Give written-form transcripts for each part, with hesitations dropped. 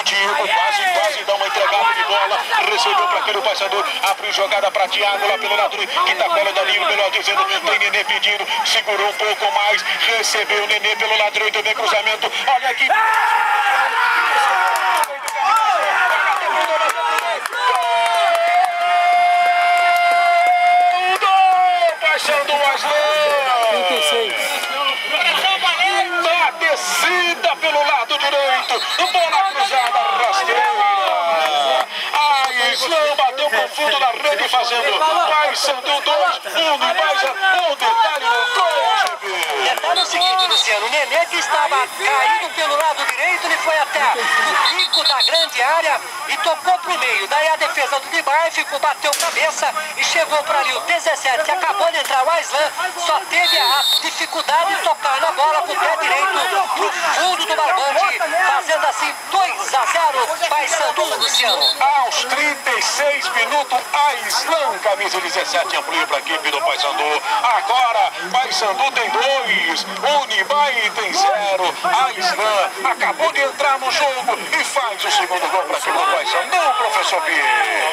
O Diego quase dá uma entregada de bola. Recebeu para aquele Paysandu. Abriu jogada para Thiago lá pelo lado que tá fora da linha, melhor dizendo. Tem Nenê pedindo. Segurou um pouco mais. Recebeu o Nenê pelo lado direito. Vem cruzamento. Olha aqui. Paysandu Aslan. 36. Na descida pelo lado direito. Bola cruzada, rasteira. Aslan bateu pro fundo da rede, fazendo Paysandu 2, Unibaja, um detalhe no gol, GP. Detalhe o seguinte, Luciano, o Nenê que estava caído pelo lado direito, ele foi até o pico da grande área e tocou pro meio. Daí a defesa do Unibaja bateu cabeça e chegou para ali o 17. Acabou de entrar o Aslan, só teve a dificuldade de tocar na bola com o pé direito pro fundo do barbante, fazendo assim 2-0 Paysandu, Luciano. Aos 36 minutos, Aslan, camisa 17, amplia para a equipe do Paysandu. Agora, Paysandu tem 2, Unibaja tem 0. Aslan acabou de entrar no jogo e faz o segundo gol para a equipe do Paysandu, professor Pierre.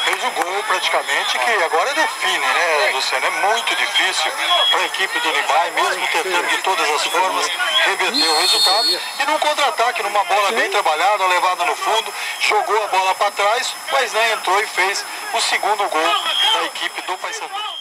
Fez o gol praticamente, que agora define, né, Luciano? É muito difícil para a equipe do Unibaja, mesmo tentando de todas as formas reverter o resultado. E num contra-ataque, numa bola bem trabalhada, levada no fundo, jogou a bola para trás, mas não entrou e fez o segundo gol da equipe do Paysandu.